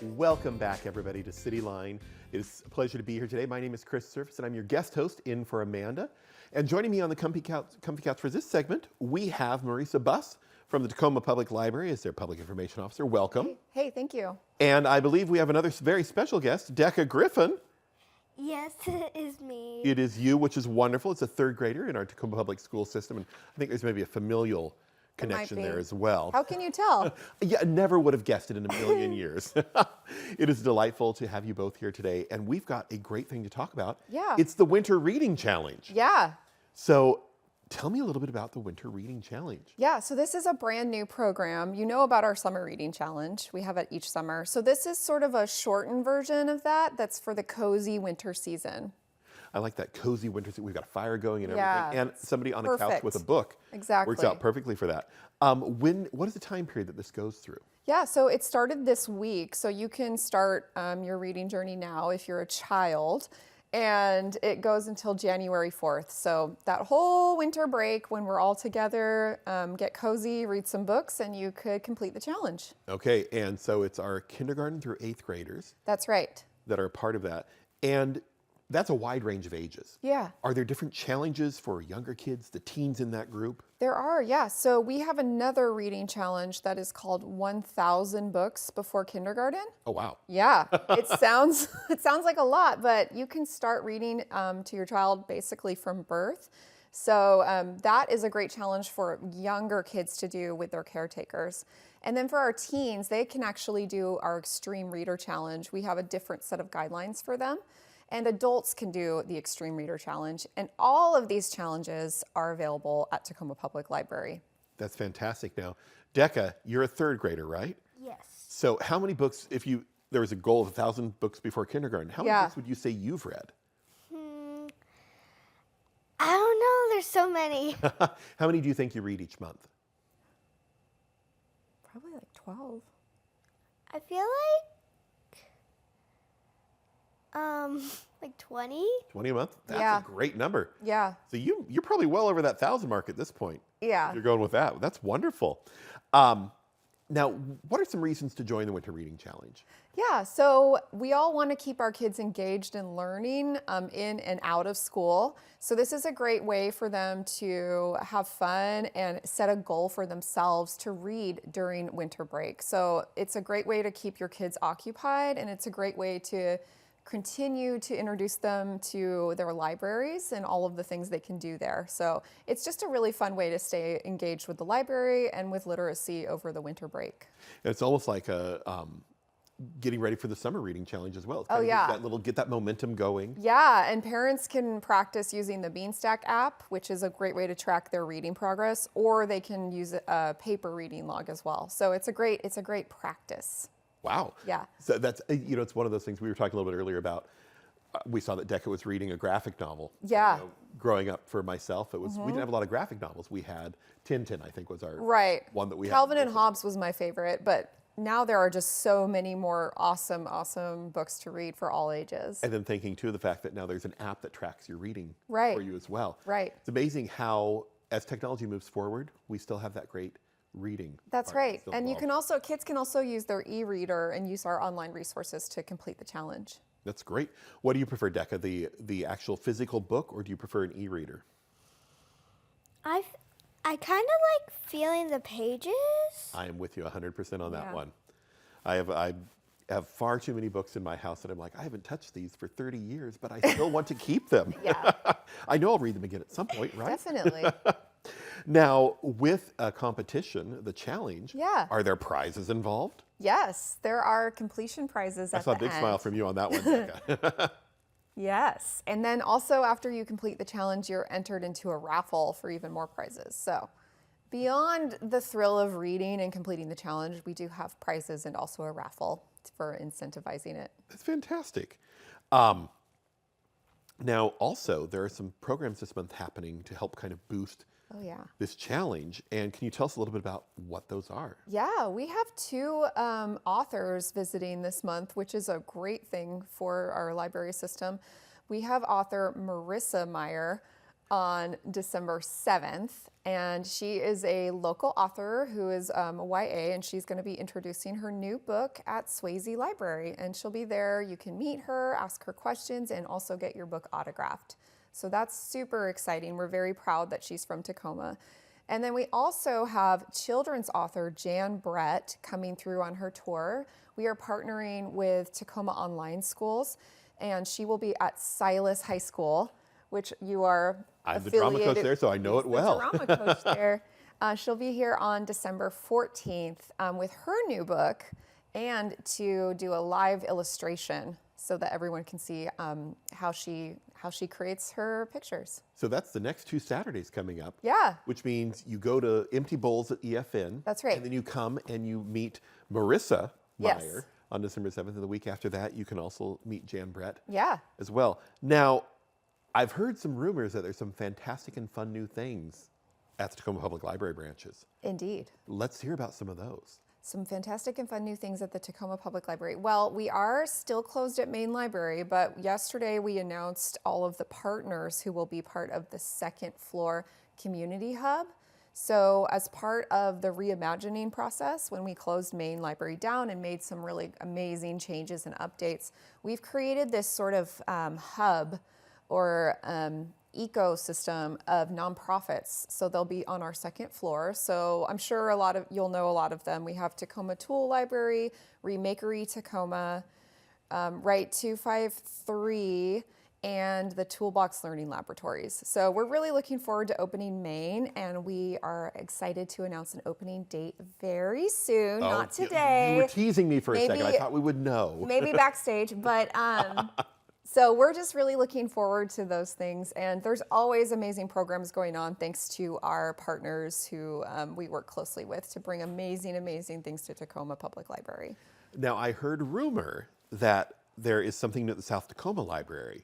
Welcome back, everybody, to Cityline. It is a pleasure to be here today. My name is Chris Surface, and I'm your guest host in for Amanda. And joining me on the comfy couch for this segment, we have Marisa Buss from the Tacoma Public Library as their public information officer. Welcome. Hey, thank you. And I believe we have another very special guest, Decca Griffin. Yes, it is me. It is you, which is wonderful. It's a third grader in our Tacoma Public School system, and I think there's maybe a familial connection there as well. How can you tell? Yeah, I never would have guessed it in a million years. It is delightful to have you both here today, and we've got a great thing to talk about. Yeah. It's the Winter Reading Challenge. Yeah. So tell me a little bit about the Winter Reading Challenge. Yeah, so this is a brand new program. You know about our Summer Reading Challenge. We have it each summer. So this is sort of a shortened version of that that's for the cozy winter season. I like that cozy winter season. We've got a fire going and Yeah, everything, and somebody on a couch perfect. with a book. Exactly. Works out perfectly for that. What is the time period that this goes through? Yeah, so it started this week. So you can start your reading journey now if you're a child. And it goes until January 4th. So that whole winter break when we're all together, get cozy, read some books, and you could complete the challenge. Okay, and so it's our kindergarten through 8th graders That's right. that are a part of that. And that's a wide range of ages. Yeah. Are there different challenges for younger kids, the teens in that group? There are, yeah. So we have another reading challenge that is called 1,000 books before kindergarten. Oh, wow. Yeah, it sounds like a lot, but you can start reading to your child basically from birth. So that is a great challenge for younger kids to do with their caretakers. And then for our teens, they can actually do our Extreme Reader Challenge. We have a different set of guidelines for them. And adults can do the Extreme Reader Challenge. And all of these challenges are available at Tacoma Public Library. That's fantastic. Now, Decca, you're a third grader, right? Yes. So how many books, if there was a goal of 1,000 books before kindergarten, how many books would you say you've read? I don't know. There's so many. How many do you think you read each month? Probably like 12. I feel like 20. 20 a month? That's Yeah. a great number. Yeah. So you're probably well over that 1,000 mark at this point. Yeah. If you're going with that. That's wonderful. Now, what are some reasons to join the Winter Reading Challenge? Yeah, so we all want to keep our kids engaged in learning in and out of school. So this is a great way for them to have fun and set a goal for themselves to read during winter break. So it's a great way to keep your kids occupied, and it's a great way to continue to introduce them to their libraries and all of the things they can do there. So it's just a really fun way to stay engaged with the library and with literacy over the winter break. It's almost like getting ready for the Summer Reading Challenge as well. It's kind of get that momentum going. Yeah, and parents can practice using the Beanstack app, which is a great way to track their reading progress, or they can use a paper reading log as well. So it's a great practice. Wow. Yeah. So that's, it's one of those things we were talking a little bit earlier about. We saw that Decca was reading a graphic novel. Yeah. Growing up for myself, we didn't have a lot of graphic novels. We had Tintin, I think, was our one that we had. Calvin and Hobbes was my favorite, but now there are just so many more awesome books to read for all ages. And then thinking too of the fact that now there's an app that tracks your reading for you as well. Right. It's amazing how, as technology moves forward, we still have that great reading. That's right. And kids can also use their e-reader and use our online resources to complete the challenge. That's great. What do you prefer, Decca, the actual physical book, or do you prefer an e-reader? I kind of like feeling the pages. I am with you 100% on that one. I have far too many books in my house that I'm like, I haven't touched these for 30 years, but I still want to keep them. Yeah. I know I'll read them again at some point, right? Definitely. Now, with a competition, the challenge, are there prizes involved? Yes, there are completion prizes at the end. I saw a big smile from you on that one, Becca. Yes, and then also after you complete the challenge, you're entered into a raffle for even more prizes. So beyond the thrill of reading and completing the challenge, we do have prizes and also a raffle for incentivizing it. That's fantastic. Now, also, there are some programs this month happening to help kind of boost this challenge. And can you tell us a little bit about what those are? Yeah, we have two authors visiting this month, which is a great thing for our library system. We have author Marissa Meyer, on December 7th. And she is a local author who is a YA, and she's going to be introducing her new book at Swayze Library. And she'll be there. You can meet her, ask her questions, and also get your book autographed. So that's super exciting. We're very proud that she's from Tacoma. And then we also have children's author Jan Brett coming through on her tour. We are partnering with Tacoma Online Schools, and she will be at Silas High School, which you are I'm the drama coach there, so I know it well. The drama coach there. She'll be here on December 14th with her new book, and to do a live illustration so that everyone can see how she creates her pictures. So that's the next 2 Saturdays coming up. Yeah. Which means you go to Empty Bowls at EFN. That's right. And then you come and you meet Marissa Yes. Meyer on December 7th. And the week after that, you can also meet Jan Brett Yeah. as well. Now, I've heard some rumors that there's some fantastic and fun new things at the Tacoma Public Library branches. Indeed. Let's hear about some of those. Some fantastic and fun new things at the Tacoma Public Library. Well, we are still closed at Main Library, but yesterday we announced all of the partners who will be part of the second floor community hub. So as part of the reimagining process, when we closed Main Library down and made some really amazing changes and updates, we've created this sort of hub or ecosystem of nonprofits. So they'll be on our second floor. So I'm sure you'll know a lot of them. We have Tacoma Tool Library, Remakery Tacoma, Right 253, and the Toolbox Learning Laboratories. So we're really looking forward to opening Main, and we are excited to announce an opening date very soon, not today. You were teasing me for a second. I Maybe- thought we would know. Maybe backstage, but so we're just really looking forward to those things. And there's always amazing programs going on thanks to our partners who we work closely with to bring amazing, amazing things to Tacoma Public Library. Now, I heard rumor that there is something new at the South Tacoma Library.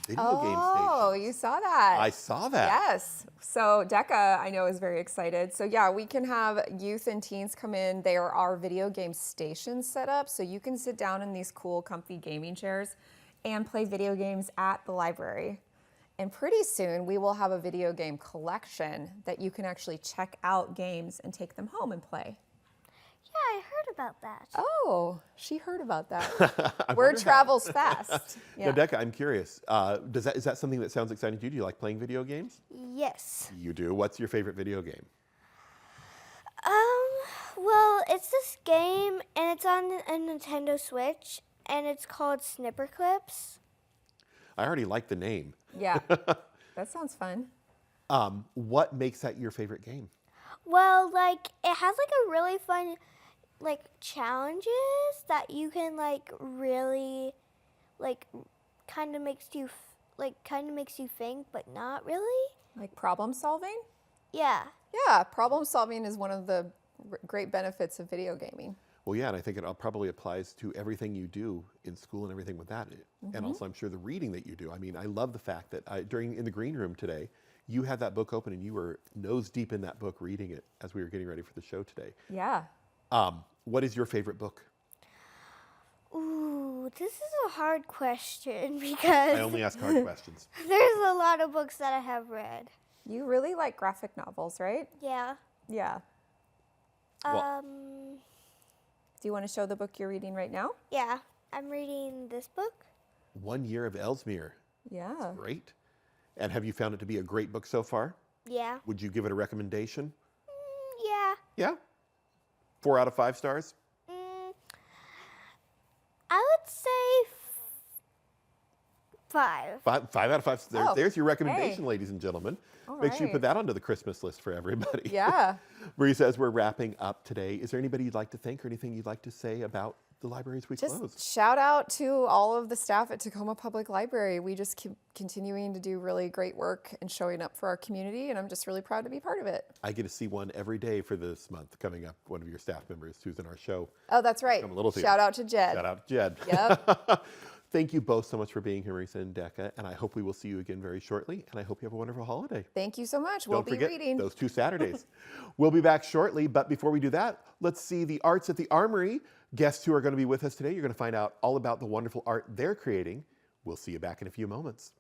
Video game Oh, station. you saw that. I saw that. Yes. So DECA, I know, is very excited. So yeah, we can have youth and teens come in. There are video game stations set up, so you can sit down in these cool, comfy gaming chairs and play video games at the library. And pretty soon, we will have a video game collection that you can actually check out games and take them home and play. Yeah, I heard about that. Oh, she heard about that. I Word wonder how. travels fast. Now, Decca, I'm curious. Is that something that sounds exciting to you? Do you like playing video games? Yes. You do. What's your favorite video game? Well, it's this game, and it's on a Nintendo Switch, and it's called Snipper Clips. I already like the name. Yeah, that sounds fun. What makes that your favorite game? Well, like, it has, like, a really fun, like, challenges that you can, like, really, like, kind of makes you think, but not really. Like problem solving? Yeah. Yeah, problem solving is one of the great benefits of video gaming. Well, yeah, and I think it probably applies to everything you do in school and everything with that. And also, I'm sure the reading that you do. I mean, I love the fact that in the green room today, you had that book open and you were nose deep in that book reading it as we were getting ready for the show today. Yeah. What is your favorite book? Ooh, this is a hard question because I only ask hard questions. there's a lot of books that I have read. You really like graphic novels, right? Yeah. Yeah. Well- Do you want to show the book you're reading right now? Yeah. I'm reading this book. 1 Year of Ellesmere. Yeah. Great. And have you found it to be a great book so far? Yeah. Would you give it a recommendation? Yeah. Yeah? 4 out of 5 stars? I would say 5. 5 out of 5. Oh, There's your recommendation, hey. ladies and gentlemen. All Make sure you right. put that onto the Christmas list for everybody. Yeah. Marisa, as we're wrapping up today, is there anybody you'd like to thank or anything you'd like to say about the library as we Just close? shout out to all of the staff at Tacoma Public Library. We just keep continuing to do really great work and showing up for our community, and I'm just really proud to be part of it. I get to see one every day for this month coming up, one of your staff members who's in our show. Oh, that's right. Come a little to you. Shout out to Jed. Shout out to Jed. Yep. Thank you both so much for being here, Marisa and Decca, and I hope we will see you again very shortly, and I hope you have a wonderful holiday. Thank you so much. Don't We'll be forget reading. those 2 Saturdays. We'll be back shortly, but before we do that, let's see the Arts at the Armory. Guests who are going to be with us today, you're going to find out all about the wonderful art they're creating. We'll see you back in a few moments.